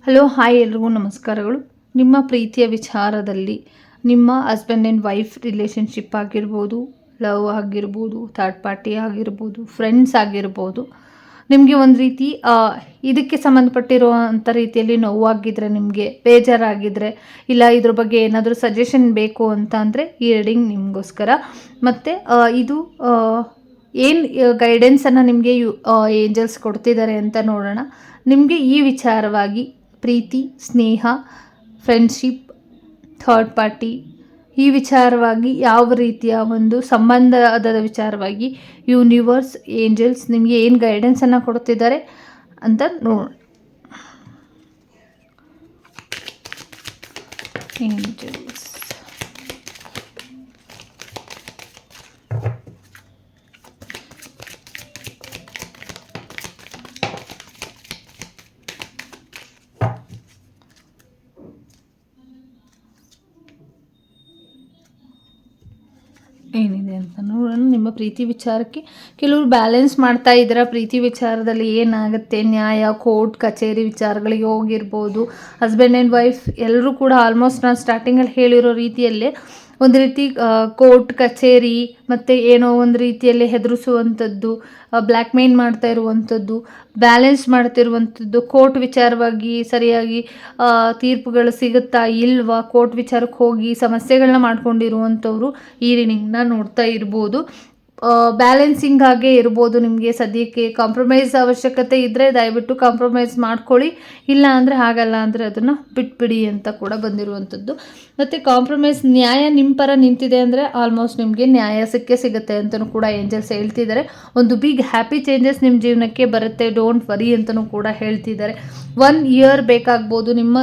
Hello hi ಎಲ್ರಿಗೂ ನಮಸ್ಕಾರಗಳು. ನಿಮ್ಮ ಪ್ರೀತಿಯ ವಿಚಾರದಲ್ಲಿ ನಿಮ್ಮ ಹಸ್ಬೆಂಡ್ ಆ್ಯಂಡ್ ವೈಫ್ ರಿಲೇಷನ್ಶಿಪ್ ಆಗಿರ್ಬೋದು, ಲವ್ ಆಗಿರ್ಬೋದು, ಥರ್ಡ್ ಪಾರ್ಟಿ ಆಗಿರ್ಬೋದು, ಫ್ರೆಂಡ್ಸ್ ಆಗಿರ್ಬೋದು, ನಿಮಗೆ ಒಂದು ರೀತಿ ಇದಕ್ಕೆ ಸಂಬಂಧಪಟ್ಟಿರುವಂಥ ರೀತಿಯಲ್ಲಿ ನೋವಾಗಿದ್ದರೆ, ನಿಮಗೆ ಬೇಜಾರಾಗಿದ್ದರೆ, ಇಲ್ಲ ಇದ್ರ ಬಗ್ಗೆ ಏನಾದರೂ ಸಜೆಷನ್ ಬೇಕು ಅಂತ ಅಂದರೆ ಈ ರೀಡಿಂಗ್ ನಿಮಗೋಸ್ಕರ. ಮತ್ತು ಇದು ಏನು ಗೈಡೆನ್ಸನ್ನು ನಿಮಗೆ ಏಂಜಲ್ಸ್ ಕೊಡ್ತಿದ್ದಾರೆ ಅಂತ ನೋಡೋಣ. ನಿಮಗೆ ಈ ವಿಚಾರವಾಗಿ ಪ್ರೀತಿ, ಸ್ನೇಹ, ಫ್ರೆಂಡ್ಶಿಪ್, ಥರ್ಡ್ ಪಾರ್ಟಿ ಈ ವಿಚಾರವಾಗಿ ಯಾವ ರೀತಿಯ ಒಂದು ಸಂಬಂಧದ ವಿಚಾರವಾಗಿ ಯೂನಿವರ್ಸ್, ಏಂಜಲ್ಸ್ ನಿಮಗೆ ಏನು ಗೈಡೆನ್ಸನ್ನು ಕೊಡ್ತಿದ್ದಾರೆ ಅಂತ ನೋಡೋಣ. ಏಂಜಲ್ಸ್ ಏನಿದೆ ಅಂತ ನೋಡೋಣ. ನಿಮ್ಮ ಪ್ರೀತಿ ವಿಚಾರಕ್ಕೆ ಕೆಲವರು ಬ್ಯಾಲೆನ್ಸ್ ಮಾಡ್ತಾ ಇದ್ದೀರಾ. ಪ್ರೀತಿ ವಿಚಾರದಲ್ಲಿ ಏನಾಗುತ್ತೆ, ನ್ಯಾಯ, ಕೋರ್ಟ್ ಕಚೇರಿ ವಿಚಾರಗಳಿಗೆ ಹೋಗಿರ್ಬೋದು. ಹಸ್ಬೆಂಡ್ ಆ್ಯಂಡ್ ವೈಫ್ ಎಲ್ಲರೂ ಕೂಡ ಆಲ್ಮೋಸ್ಟ್ ನಾನು ಸ್ಟಾರ್ಟಿಂಗಲ್ಲಿ ಹೇಳಿರೋ ರೀತಿಯಲ್ಲೇ ಒಂದು ರೀತಿ ಕೋರ್ಟ್ ಕಚೇರಿ ಮತ್ತು ಏನೋ ಒಂದು ರೀತಿಯಲ್ಲಿ ಹೆದರಿಸುವಂಥದ್ದು, ಬ್ಲ್ಯಾಕ್ ಮೇಲ್ ಮಾಡ್ತಾ ಇರುವಂಥದ್ದು, ಬ್ಯಾಲೆನ್ಸ್ ಮಾಡ್ತಿರುವಂಥದ್ದು, ಕೋರ್ಟ್ ವಿಚಾರವಾಗಿ ಸರಿಯಾಗಿ ತೀರ್ಪುಗಳು ಸಿಗುತ್ತಾ ಇಲ್ವಾ, ಕೋರ್ಟ್ ವಿಚಾರಕ್ಕೆ ಹೋಗಿ ಸಮಸ್ಯೆಗಳನ್ನ ಮಾಡ್ಕೊಂಡಿರುವಂಥವ್ರು ಈ ರೀಡಿಂಗ್ನ ನೋಡ್ತಾ ಇರ್ಬೋದು. ಬ್ಯಾಲೆನ್ಸಿಂಗ್ ಆಗೇ ಇರ್ಬೋದು. ನಿಮಗೆ ಸದ್ಯಕ್ಕೆ ಕಾಂಪ್ರಮೈಸ್ ಅವಶ್ಯಕತೆ ಇದ್ದರೆ ದಯವಿಟ್ಟು ಕಾಂಪ್ರಮೈಸ್ ಮಾಡ್ಕೊಳ್ಳಿ, ಇಲ್ಲ ಅಂದರೆ ಹಾಗಲ್ಲ ಅಂದರೆ ಅದನ್ನು ಬಿಟ್ಬಿಡಿ ಅಂತ ಕೂಡ ಬಂದಿರುವಂಥದ್ದು. ಮತ್ತು ಕಾಂಪ್ರಮೈಸ್ ನ್ಯಾಯ ನಿಮ್ಮ ಪರ ನಿಂತಿದೆ ಅಂದರೆ ಆಲ್ಮೋಸ್ಟ್ ನಿಮಗೆ ನ್ಯಾಯ ಸಿಗುತ್ತೆ ಅಂತಲೂ ಕೂಡ ಏಂಜಲ್ಸ್ ಹೇಳ್ತಿದ್ದಾರೆ. ಒಂದು ಬಿಗ್ ಹ್ಯಾಪಿ ಚೇಂಜಸ್ ನಿಮ್ಮ ಜೀವನಕ್ಕೆ ಬರುತ್ತೆ, ಡೋಂಟ್ ವರಿ ಅಂತಲೂ ಕೂಡ ಹೇಳ್ತಿದ್ದಾರೆ. 1 year ಬೇಕಾಗ್ಬೋದು ನಿಮ್ಮ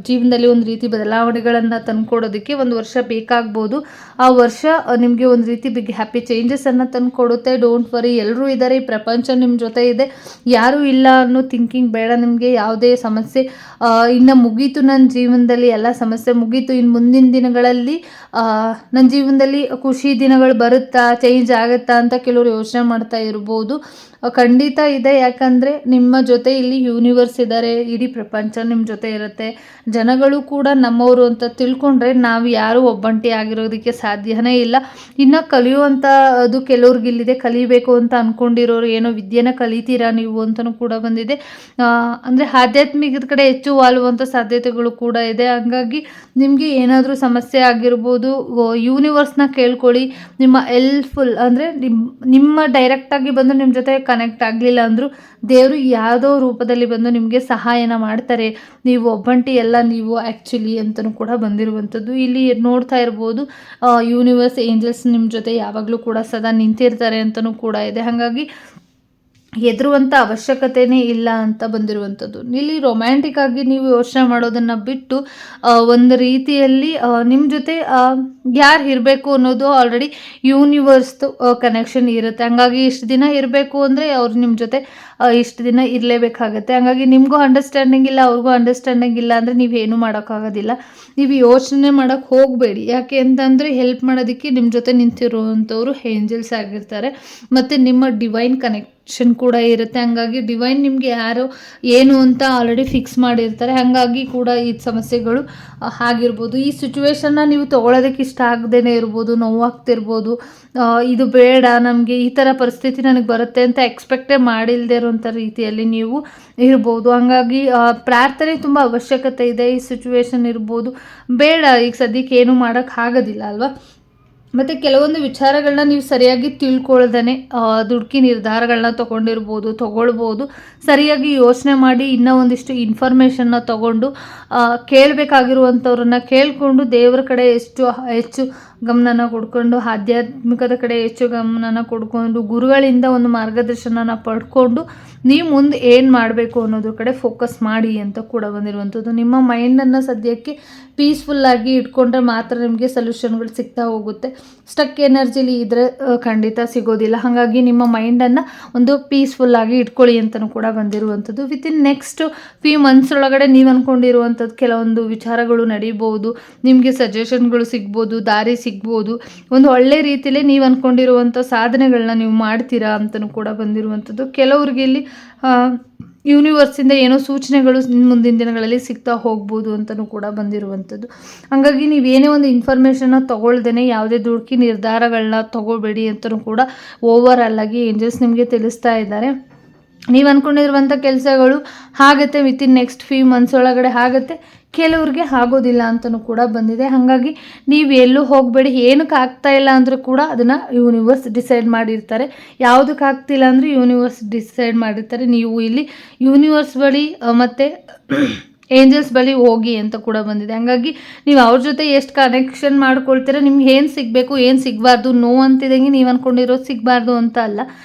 ಜೀವನದಲ್ಲಿ ಒಂದು ರೀತಿ ಬದಲಾವಣೆಗಳನ್ನು ತಂದುಕೊಡೋದಕ್ಕೆ. 1 ವರ್ಷ ಬೇಕಾಗ್ಬೋದು. ಆ ವರ್ಷ ನಿಮಗೆ ಒಂದು ರೀತಿ ಬಿಗ್ ಹ್ಯಾಪಿ ಚೇಂಜಸನ್ನು ತಂದುಕೊಡುತ್ತೆ. ಡೋಂಟ್ ವರಿ, ಎಲ್ಲರೂ ಇದ್ದಾರೆ, ಈ ಪ್ರಪಂಚ ನಿಮ್ಮ ಜೊತೆ ಇದೆ, ಯಾರೂ ಇಲ್ಲ ಅನ್ನೋ ಥಿಂಕಿಂಗ್ ಬೇಡ ನಿಮಗೆ. ಯಾವುದೇ ಸಮಸ್ಯೆ ಇನ್ನು ಮುಗೀತು, ನನ್ನ ಜೀವನದಲ್ಲಿ ಎಲ್ಲ ಸಮಸ್ಯೆ ಮುಗೀತು, ಇನ್ನು ಮುಂದಿನ ದಿನಗಳಲ್ಲಿ ನನ್ನ ಜೀವನದಲ್ಲಿ ಖುಷಿ ದಿನಗಳು ಬರುತ್ತಾ, ಚೇಂಜ್ ಆಗುತ್ತಾ ಅಂತ ಕೆಲವರು ಯೋಚನೆ ಮಾಡ್ತಾ ಇರ್ಬೋದು. ಖಂಡಿತ ಇದೆ, ಯಾಕಂದರೆ ನಿಮ್ಮ ಜೊತೆ ಇಲ್ಲಿ ಯೂನಿವರ್ಸ್ ಇದ್ದಾರೆ, ಇಡೀ ಪ್ರಪಂಚ ನಿಮ್ಮ ಜೊತೆ ಇರುತ್ತೆ. ಜನಗಳು ಕೂಡ ನಮ್ಮವರು ಅಂತ ತಿಳ್ಕೊಂಡ್ರೆ ನಾವು ಯಾರೂ ಒಬ್ಬಂಟಿ ಆಗಿರೋದಕ್ಕೆ ಸಾಧ್ಯನೇ ಇಲ್ಲ. ಇನ್ನು ಕಲಿಯುವಂಥ ಅದು ಕೆಲವ್ರಿಗೆ ಇಲ್ಲಿದೆ, ಕಲಿಬೇಕು ಅಂತ ಅಂದ್ಕೊಂಡಿರೋರು ಏನೋ ವಿದ್ಯೆನ ಕಲಿತೀರಾ ನೀವು ಅಂತಲೂ ಕೂಡ ಬಂದಿದೆ. ಅಂದರೆ ಆಧ್ಯಾತ್ಮಿಕದ ಕಡೆ ಹೆಚ್ಚು ವಾಲುವಂಥ ಸಾಧ್ಯತೆಗಳು ಕೂಡ ಇದೆ. ಹಾಗಾಗಿ ನಿಮಗೆ ಏನಾದರೂ ಸಮಸ್ಯೆ ಆಗಿರ್ಬೋದು, ಯೂನಿವರ್ಸ್ನ ಕೇಳ್ಕೊಳ್ಳಿ. ನಿಮ್ಮ ಹೆಲ್ಪ್ಫುಲ್ ಅಂದರೆ ನಿಮ್ಮ ಡೈರೆಕ್ಟಾಗಿ ಬಂದು ನಿಮ್ಮ ಜೊತೆ ಕನೆಕ್ಟ್ ಆಗಲಿಲ್ಲ ಅಂದರೂ ದೇವರು ಯಾವುದೋ ರೂಪದಲ್ಲಿ ಬಂದು ನಿಮಗೆ ಸಹಾಯನ ಮಾಡ್ತಾರೆ. ನೀವು ಒಬ್ಬಂಟಿ ಎಲ್ಲ ನೀವು ಆ್ಯಕ್ಚುಲಿ ಅಂತಲೂ ಕೂಡ ಬಂದಿರುವಂಥದ್ದು. ಇಲ್ಲಿ ನೋಡ್ತಾ ಇರ್ಬೋದು, ಯೂನಿವರ್ಸ್, ಏಂಜಲ್ಸ್ ನಿಮ್ಮ ಜೊತೆ ಯಾವಾಗಲೂ ಕೂಡ ಸದಾ ನಿಂತಿರ್ತಾರೆ ಅಂತಲೂ ಕೂಡ ಇದೆ. ಹಾಗಾಗಿ ಹೆದರುವಂಥ ಅವಶ್ಯಕತೆಯೇ ಇಲ್ಲ ಅಂತ ಬಂದಿರುವಂಥದ್ದು. ಇಲ್ಲಿ ರೊಮ್ಯಾಂಟಿಕ್ ಆಗಿ ನೀವು ಯೋಚನೆ ಮಾಡೋದನ್ನು ಬಿಟ್ಟು ಒಂದು ರೀತಿಯಲ್ಲಿ ನಿಮ್ಮ ಜೊತೆ ಯಾರು ಇರಬೇಕು ಅನ್ನೋದು ಆಲ್ರೆಡಿ ಯೂನಿವರ್ಸ್ದು ಕನೆಕ್ಷನ್ ಇರುತ್ತೆ. ಹಂಗಾಗಿ ಇಷ್ಟು ದಿನ ಇರಬೇಕು ಅಂದರೆ ಅವ್ರು ನಿಮ್ಮ ಜೊತೆ ಇಷ್ಟು ದಿನ ಇರಲೇಬೇಕಾಗತ್ತೆ. ಹಂಗಾಗಿ ನಿಮಗೂ ಅಂಡರ್ಸ್ಟ್ಯಾಂಡಿಂಗ್ ಇಲ್ಲ, ಅವ್ರಿಗೂ ಅಂಡರ್ಸ್ಟ್ಯಾಂಡಿಂಗ್ ಇಲ್ಲ ಅಂದರೆ ನೀವೇನು ಮಾಡೋಕ್ಕಾಗೋದಿಲ್ಲ. ನೀವು ಯೋಚನೆ ಮಾಡೋಕ್ಕೆ ಹೋಗಬೇಡಿ. ಯಾಕೆ ಅಂತಂದರೆ ಹೆಲ್ಪ್ ಮಾಡೋದಕ್ಕೆ ನಿಮ್ಮ ಜೊತೆ ನಿಂತಿರುವಂಥವ್ರು ಏಂಜಲ್ಸ್ ಆಗಿರ್ತಾರೆ. ಮತ್ತು ನಿಮ್ಮ ಡಿವೈನ್ ಕನೆಕ್ಷನ್ ಕೂಡ ಇರುತ್ತೆ. ಹಂಗಾಗಿ ಡಿವೈನ್ ನಿಮಗೆ ಯಾರು ಏನು ಅಂತ ಆಲ್ರೆಡಿ ಫಿಕ್ಸ್ ಮಾಡಿರ್ತಾರೆ. ಹಾಗಾಗಿ ಕೂಡ ಈ ಸಮಸ್ಯೆಗಳು ಆಗಿರ್ಬೋದು. ಈ ಸಿಚುವೇಶನ್ನ ನೀವು ತೊಗೊಳೋದಕ್ಕೆ ಇಷ್ಟ ಆಗದೇನೆ ಇರ್ಬೋದು, ನೋವಾಗ್ತಿರ್ಬೋದು. ಇದು ಬೇಡ ನಮಗೆ, ಈ ಥರ ಪರಿಸ್ಥಿತಿ ನನಗೆ ಬರುತ್ತೆ ಅಂತ ಎಕ್ಸ್ಪೆಕ್ಟೇ ಮಾಡಿಲ್ಲದೆ ಇರೋಂಥ ರೀತಿಯಲ್ಲಿ ನೀವು ಇರ್ಬೋದು. ಹಾಗಾಗಿ ಪ್ರಾರ್ಥನೆ ತುಂಬ ಅವಶ್ಯಕತೆ ಇದೆ. ಈ ಸಿಚುವೇಶನ್ ಇರ್ಬೋದು, ಬೇಡ ಈಗ ಸದ್ಯಕ್ಕೆ ಏನೂ ಮಾಡೋಕ್ಕಾಗೋದಿಲ್ಲ ಅಲ್ವಾ. ಮತ್ತು ಕೆಲವೊಂದು ವಿಚಾರಗಳನ್ನ ನೀವು ಸರಿಯಾಗಿ ತಿಳ್ಕೊಳ್ದೇ ದುಡುಕಿ ನಿರ್ಧಾರಗಳನ್ನ ತೊಗೊಳ್ಬೋದು. ಸರಿಯಾಗಿ ಯೋಚನೆ ಮಾಡಿ ಇನ್ನೂ ಒಂದಿಷ್ಟು ಇನ್ಫಾರ್ಮೇಷನ್ನ ತೊಗೊಂಡು ಕೇಳಬೇಕಾಗಿರುವಂಥವ್ರನ್ನ ಕೇಳಿಕೊಂಡು ದೇವರ ಕಡೆ ಹೆಚ್ಚು ಗಮನನ ಕೊಡ್ಕೊಂಡು, ಆಧ್ಯಾತ್ಮಿಕದ ಕಡೆ ಹೆಚ್ಚು ಗಮನನ ಕೊಡ್ಕೊಂಡು, ಗುರುಗಳಿಂದ ಒಂದು ಮಾರ್ಗದರ್ಶನನ ಪಡ್ಕೊಂಡು ನೀವು ಮುಂದೆ ಏನು ಮಾಡಬೇಕು ಅನ್ನೋದ್ರ ಕಡೆ ಫೋಕಸ್ ಮಾಡಿ ಅಂತ ಕೂಡ ಬಂದಿರುವಂಥದ್ದು. ನಿಮ್ಮ ಮೈಂಡನ್ನು ಸದ್ಯಕ್ಕೆ ಪೀಸ್ಫುಲ್ಲಾಗಿ ಇಟ್ಕೊಂಡ್ರೆ ಮಾತ್ರ ನಿಮಗೆ ಸೊಲ್ಯೂಷನ್ಗಳು ಸಿಗ್ತಾ ಹೋಗುತ್ತೆ. ಸ್ಟಕ್ ಎನರ್ಜಿಲಿ ಇದ್ದರೆ ಖಂಡಿತ ಸಿಗೋದಿಲ್ಲ. ಹಾಗಾಗಿ ನಿಮ್ಮ ಮೈಂಡನ್ನು ಒಂದು ಪೀಸ್ಫುಲ್ಲಾಗಿ ಇಟ್ಕೊಳ್ಳಿ ಅಂತಲೂ ಕೂಡ ಬಂದಿರುವಂಥದ್ದು. ವಿತಿನ್ ನೆಕ್ಸ್ಟ್ ಫ್ಯೂ ಮಂತ್ಸ್ ಒಳಗಡೆ ನೀವು ಅಂದ್ಕೊಂಡಿರುವಂಥದ್ದು ಕೆಲವೊಂದು ವಿಚಾರಗಳು ನಡೀಬೋದು, ನಿಮಗೆ ಸಜೆಷನ್ಗಳು ಸಿಗ್ಬೋದು, ದಾರಿ ಸಿಗ್ಬೋದು. ಒಂದು ಒಳ್ಳೆ ರೀತಿಯಲ್ಲೇ ನೀವು ಅಂದ್ಕೊಂಡಿರುವಂಥ ಸಾಧನೆಗಳನ್ನ ನೀವು ಮಾಡ್ತೀರಾ ಅಂತಲೂ ಕೂಡ ಬಂದಿರುವಂಥದ್ದು. ಕೆಲವ್ರಿಗೆ ಇಲ್ಲಿ ಯೂನಿವರ್ಸಿಂದ ಏನೋ ಸೂಚನೆಗಳು ಮುಂದಿನ ದಿನಗಳಲ್ಲಿ ಸಿಗ್ತಾ ಹೋಗ್ಬೋದು ಅಂತಲೂ ಕೂಡ ಬಂದಿರುವಂಥದ್ದು. ಹಾಗಾಗಿ ನೀವೇನೇ ಒಂದು ಇನ್ಫಾರ್ಮೇಷನ್ನ ತೊಗೊಳ್ದೇ ಯಾವುದೇ ದುಡುಕಿ ನಿರ್ಧಾರಗಳನ್ನ ತೊಗೋಬೇಡಿ ಅಂತಲೂ ಕೂಡ ಓವರ್ ಆಗಿ ಏಂಜಲ್ಸ್ ನಿಮಗೆ ತಿಳಿಸ್ತಾ ಇದ್ದಾರೆ. ನೀವು ಅಂದ್ಕೊಂಡಿರುವಂಥ ಕೆಲಸಗಳು ಆಗುತ್ತೆ, ವಿತಿನ್ ನೆಕ್ಸ್ಟ್ ಫ್ಯೂ ಮಂತ್ಸ್ ಒಳಗಡೆ ಆಗುತ್ತೆ. ಕೆಲವ್ರಿಗೆ ಆಗೋದಿಲ್ಲ ಅಂತಲೂ ಕೂಡ ಬಂದಿದೆ. ಹಾಗಾಗಿ ನೀವು ಎಲ್ಲೂ ಹೋಗಬೇಡಿ. ಏನಕ್ಕೆ ಆಗ್ತಾ ಇಲ್ಲ ಅಂದರೂ ಕೂಡ ಅದನ್ನು ಯೂನಿವರ್ಸ್ ಡಿಸೈಡ್ ಮಾಡಿರ್ತಾರೆ. ಯಾವುದಕ್ಕೆ ಆಗ್ತಿಲ್ಲ ಅಂದರೆ ಯೂನಿವರ್ಸ್ ಡಿಸೈಡ್ ಮಾಡಿರ್ತಾರೆ. ನೀವು ಇಲ್ಲಿ ಯೂನಿವರ್ಸ್ ಬಳಿ ಮತ್ತು ಏಂಜಲ್ಸ್ ಬಳಿ ಹೋಗಿ ಅಂತ ಕೂಡ ಬಂದಿದೆ. ಹಾಗಾಗಿ ನೀವು ಅವ್ರ ಜೊತೆ ಎಷ್ಟು ಕನೆಕ್ಷನ್ ಮಾಡ್ಕೊಳ್ತೀರ, ನಿಮ್ಗೆ ಏನು ಸಿಗಬೇಕು ಏನು ಸಿಗಬಾರ್ದು, ನೋ ಅಂತಿದಂಗೆ ನೀವು ಅಂದ್ಕೊಂಡಿರೋದು ಸಿಗಬಾರ್ದು ಅಂತ ಅಲ್ಲ.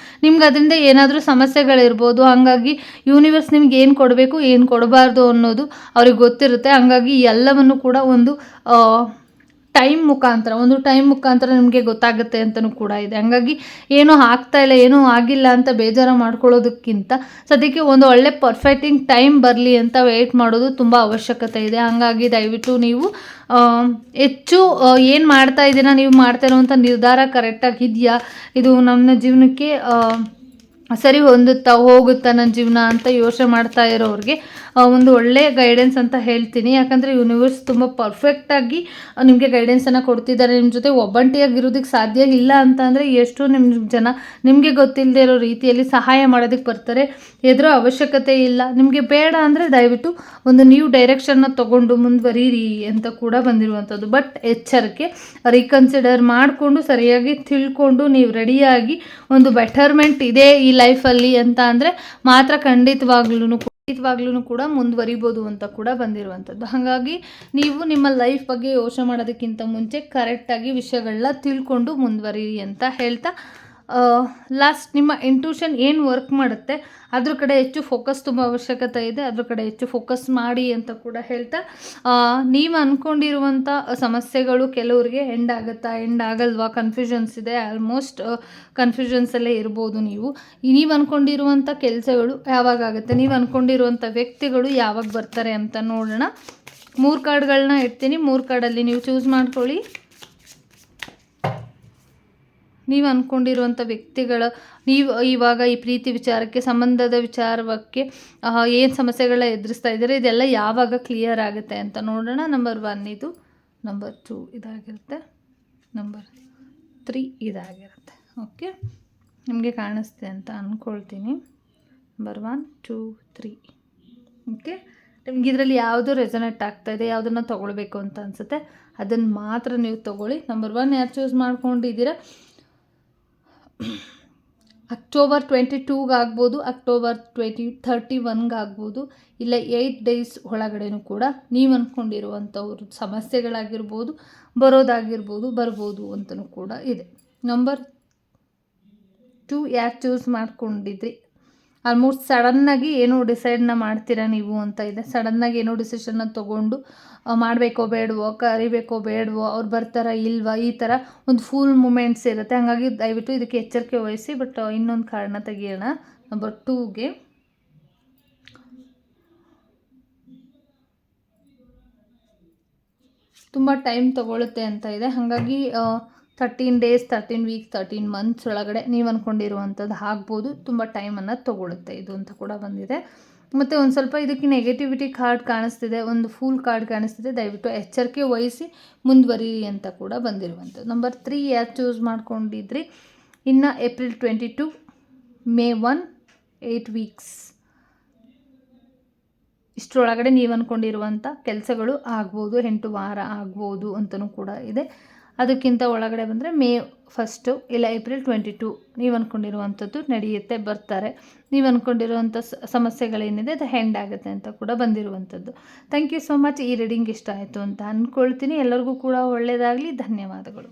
ನಿಮ್ಗೆ ಅದರಿಂದ ಏನಾದರೂ ಸಮಸ್ಯೆಗಳಿರ್ಬೋದು. ಹಾಗಾಗಿ ಯೂನಿವರ್ಸ್ ನಿಮ್ಗೆ ಏನು ಕೊಡಬೇಕು ಏನು ಕೊಡಬಾರ್ದು ಅನ್ನೋದು ಅವ್ರಿಗೆ ಗೊತ್ತಿರುತ್ತೆ. ಹಾಗಾಗಿ ಎಲ್ಲವನ್ನು ಕೂಡ ಒಂದು ಟೈಮ್ ಮುಖಾಂತರ ನಿಮಗೆ ಗೊತ್ತಾಗುತ್ತೆ ಅಂತಲೂ ಕೂಡ ಇದೆ. ಹಾಗಾಗಿ ಏನೂ ಆಗ್ತಾ ಇಲ್ಲ, ಏನೂ ಆಗಿಲ್ಲ ಅಂತ ಬೇಜಾರು ಮಾಡ್ಕೊಳ್ಳೋದಕ್ಕಿಂತ ಸದ್ಯಕ್ಕೆ ಒಂದು ಒಳ್ಳೆ ಪರ್ಫೆಕ್ಟಿಂಗ್ ಟೈಮ್ ಬರಲಿ ಅಂತ ವೆಯ್ಟ್ ಮಾಡೋದು ತುಂಬ ಅವಶ್ಯಕತೆ ಇದೆ. ಹಾಗಾಗಿ ದಯವಿಟ್ಟು ನೀವು ಹೆಚ್ಚು ಏನು ಮಾಡ್ತಾ ಇದ್ದೀರಾ, ನೀವು ಮಾಡ್ತಾ ಇರೋವಂಥ ನಿರ್ಧಾರ ಕರೆಕ್ಟಾಗಿದೆಯಾ, ಇದು ನಮ್ಮ ಜೀವನಕ್ಕೆ ಸರಿ ಹೊಂದುತ್ತಾ ಹೋಗುತ್ತಾ ನನ್ನ ಜೀವನ ಅಂತ ಯೋಚನೆ ಮಾಡ್ತಾ ಇರೋರಿಗೆ ಒಂದು ಒಳ್ಳೆ ಗೈಡೆನ್ಸ್ ಅಂತ ಹೇಳ್ತೀನಿ. ಯಾಕಂದರೆ ಯೂನಿವರ್ಸ್ ತುಂಬ ಪರ್ಫೆಕ್ಟಾಗಿ ನಿಮಗೆ ಗೈಡೆನ್ಸನ್ನು ಕೊಡ್ತಿದ್ದಾರೆ. ನಿಮ್ಮ ಜೊತೆ ಒಬ್ಬಂಟಿಯಾಗಿರೋದಕ್ಕೆ ಸಾಧ್ಯ ಇಲ್ಲ ಅಂತ ಅಂದರೆ ಎಷ್ಟೋ ನಿಮ್ಮ ಜನ ನಿಮಗೆ ಗೊತ್ತಿಲ್ಲದೆ ಇರೋ ರೀತಿಯಲ್ಲಿ ಸಹಾಯ ಮಾಡೋದಕ್ಕೆ ಬರ್ತಾರೆ. ಎದುರೋ ಅವಶ್ಯಕತೆ ಇಲ್ಲ. ನಿಮಗೆ ಬೇಡ ಅಂದರೆ ದಯವಿಟ್ಟು ಒಂದು ನ್ಯೂ ಡೈರೆಕ್ಷನ್ನ ತೊಗೊಂಡು ಮುಂದುವರೀರಿ ಅಂತ ಕೂಡ ಬಂದಿರುವಂಥದ್ದು. ಬಟ್ ಎಚ್ಚರಿಕೆ, ರೀಕನ್ಸಿಡರ್ ಮಾಡಿಕೊಂಡು ಸರಿಯಾಗಿ ತಿಳ್ಕೊಂಡು ನೀವು ರೆಡಿಯಾಗಿ ಒಂದು ಬೆಟರ್ಮೆಂಟ್ ಇದೆ ಈ ಲೈಫಲ್ಲಿ ಅಂತ ಅಂದರೆ ಮಾತ್ರ ಖಂಡಿತವಾಗ್ಲೂ ಕೂಡ ಮುಂದುವರಿಬೋದು ಅಂತ ಕೂಡ ಬಂದಿರುವಂಥದ್ದು. ಹಾಗಾಗಿ ನೀವು ನಿಮ್ಮ ಲೈಫ್ ಬಗ್ಗೆ ಯೋಚನೆ ಮಾಡೋದಕ್ಕಿಂತ ಮುಂಚೆ ಕರೆಕ್ಟಾಗಿ ವಿಷಯಗಳನ್ನ ತಿಳ್ಕೊಂಡು ಮುಂದುವರಿರಿ ಅಂತ ಹೇಳ್ತಾ, ಲಾಸ್ಟ್ ನಿಮ್ಮ ಇಂಟ್ಯೂಷನ್ ಏನು ವರ್ಕ್ ಮಾಡುತ್ತೆ ಅದ್ರ ಕಡೆ ಹೆಚ್ಚು ಫೋಕಸ್ ತುಂಬ ಅವಶ್ಯಕತೆ ಇದೆ. ಅದ್ರ ಕಡೆ ಹೆಚ್ಚು ಫೋಕಸ್ ಮಾಡಿ ಅಂತ ಕೂಡ ಹೇಳ್ತಾ, ನೀವು ಅಂದ್ಕೊಂಡಿರುವಂಥ ಸಮಸ್ಯೆಗಳು ಕೆಲವರಿಗೆ ಎಂಡ್ ಆಗುತ್ತಾ ಎಂಡ್ ಆಗಲ್ವಾ ಕನ್ಫ್ಯೂಷನ್ಸ್ ಇದೆ. ಆಲ್ಮೋಸ್ಟ್ ಕನ್ಫ್ಯೂಷನ್ಸಲ್ಲೇ ಇರ್ಬೋದು. ನೀವು ಅಂದ್ಕೊಂಡಿರುವಂಥ ಕೆಲಸಗಳು ಯಾವಾಗ ಆಗುತ್ತೆ, ನೀವು ಅಂದ್ಕೊಂಡಿರುವಂಥ ವ್ಯಕ್ತಿಗಳು ಯಾವಾಗ ಬರ್ತಾರೆ ಅಂತ ನೋಡೋಣ. 3 ಕಾರ್ಡ್ಗಳನ್ನ ಇಡ್ತೀನಿ. 3 ಕಾರ್ಡಲ್ಲಿ ನೀವು ಚೂಸ್ ಮಾಡ್ಕೊಳ್ಳಿ. ನೀವು ಅಂದ್ಕೊಂಡಿರುವಂಥ ವ್ಯಕ್ತಿಗಳ, ನೀವು ಇವಾಗ ಈ ಪ್ರೀತಿ ವಿಚಾರಕ್ಕೆ, ಸಂಬಂಧದ ವಿಚಾರಕ್ಕೆ ಏನು ಸಮಸ್ಯೆಗಳನ್ನ ಎದುರಿಸ್ತಾ ಇದ್ದೀರಾ, ಇದೆಲ್ಲ ಯಾವಾಗ ಕ್ಲಿಯರ್ ಆಗುತ್ತೆ ಅಂತ ನೋಡೋಣ. ನಂಬರ್ 1 ಇದು, ನಂಬರ್ 2 ಇದಾಗಿರುತ್ತೆ, ನಂಬರ್ 3 ಇದಾಗಿರುತ್ತೆ. ಓಕೆ, ನಿಮಗೆ ಕಾಣಿಸ್ತೆ ಅಂತ ಅಂದ್ಕೊಳ್ತೀನಿ. ನಂಬರ್ 1 2 3. ಓಕೆ, ನಿಮ್ಗೆ ಇದರಲ್ಲಿ ಯಾವುದು ರೆಸನೇಟ್ ಆಗ್ತಾಯಿದೆ, ಯಾವುದನ್ನು ತೊಗೊಳ್ಬೇಕು ಅಂತ ಅನಿಸುತ್ತೆ ಅದನ್ನು ಮಾತ್ರ ನೀವು ತೊಗೊಳ್ಳಿ. ನಂಬರ್ 1 ಯಾರು ಚೂಸ್ ಮಾಡ್ಕೊಂಡಿದ್ದೀರಾ, ಅಕ್ಟೋಬರ್ 22ಗೆ ಆಗ್ಬೋದು, ಅಕ್ಟೋಬರ್ 31ಗೆ ಆಗ್ಬೋದು, ಇಲ್ಲ 8 ಡೇಸ್ ಒಳಗಡೆನೂ ಕೂಡ ನೀವು ಅಂದ್ಕೊಂಡಿರುವಂಥವ್ರು ಸಮಸ್ಯೆಗಳಾಗಿರ್ಬೋದು, ಬರ್ಬೋದು ಅಂತಲೂ ಕೂಡ ಇದೆ. ನಂಬರ್ 2 ಯಾರು ಚೂಸ್ ಮಾಡ್ಕೊಂಡಿದ್ರಿ, ಆಲ್ಮೋಸ್ಟ್ ಸಡನ್ನಾಗಿ ಏನೋ ಡಿಸೈಡ್ನ ಮಾಡ್ತೀರಾ ನೀವು ಅಂತ ಇದೆ. ಸಡನ್ನಾಗಿ ಏನೋ ಡಿಸಿಷನ್ನ ತೊಗೊಂಡು ಮಾಡಬೇಕೋ ಬೇಡವೋ, ಕರಿಬೇಕೋ ಬೇಡವೋ, ಅವ್ರು ಬರ್ತಾರಾ ಇಲ್ವಾ, ಈ ಥರ ಒಂದು ಫುಲ್ ಮೂಮೆಂಟ್ಸ್ ಇರುತ್ತೆ. ಹಾಗಾಗಿ ದಯವಿಟ್ಟು ಇದಕ್ಕೆ ಎಚ್ಚರಿಕೆ ವಹಿಸಿ. ಬಟ್ ಇನ್ನೊಂದು ಕಾರಣ ತೆಗಿಯೋಣ. ನಂಬರ್ 2ಗೆ ತುಂಬ ಟೈಮ್ ತೊಗೊಳುತ್ತೆ ಅಂತ ಇದೆ. ಹಾಗಾಗಿ 13 ಡೇಸ್ 13 ವೀಕ್ಸ್ 13 ಮಂತ್ಸ್ ಒಳಗಡೆ ನೀವು ಅಂದ್ಕೊಂಡಿರುವಂಥದ್ದು ಆಗ್ಬೋದು. ತುಂಬ ಟೈಮನ್ನು ತೊಗೊಳುತ್ತೆ ಇದು ಅಂತ ಕೂಡ ಬಂದಿದೆ. ಮತ್ತು ಒಂದು ಸ್ವಲ್ಪ ಇದಕ್ಕೆ ನೆಗೆಟಿವಿಟಿ ಕಾರ್ಡ್ ಕಾಣಿಸ್ತಿದೆ, ಒಂದು ಫೂಲ್ ಕಾರ್ಡ್ ಕಾಣಿಸ್ತಿದೆ. ದಯವಿಟ್ಟು ಎಚ್ಚರಿಕೆ ವಹಿಸಿ ಮುಂದುವರಿರಿ ಅಂತ ಕೂಡ ಬಂದಿರುವಂಥದ್ದು. ನಂಬರ್ 3 ಯಾರು ಚೂಸ್ ಮಾಡ್ಕೊಂಡಿದ್ರಿ, ಇನ್ನು ಏಪ್ರಿಲ್ 22 ಮೇ 1 8 ವೀಕ್ಸ್ ಇಷ್ಟರೊಳಗಡೆ ನೀವು ಅಂದ್ಕೊಂಡಿರುವಂಥ ಕೆಲಸಗಳು ಆಗ್ಬೋದು, 8 ವಾರ ಆಗ್ಬೋದು ಅಂತಲೂ ಕೂಡ ಇದೆ. ಅದಕ್ಕಿಂತ ಒಳಗಡೆ ಬಂದರೆ ಮೇ 1 ಇಲ್ಲ ಏಪ್ರಿಲ್ 22 ನೀವು ಅಂದ್ಕೊಂಡಿರುವಂಥದ್ದು ನಡೆಯುತ್ತೆ, ಬರ್ತಾರೆ. ನೀವು ಅಂದ್ಕೊಂಡಿರುವಂಥ ಸಮಸ್ಯೆಗಳೇನಿದೆ ಅದು ಹೆಂಡ್ ಆಗುತ್ತೆ ಅಂತ ಕೂಡ ಬಂದಿರುವಂಥದ್ದು. Thank you so much. ಈ ರೀಡಿಂಗ್ ಇಷ್ಟ ಆಯಿತು ಅಂತ ಅಂದ್ಕೊಳ್ತೀನಿ. ಎಲ್ಲರಿಗೂ ಕೂಡ ಒಳ್ಳೆಯದಾಗಲಿ. ಧನ್ಯವಾದಗಳು.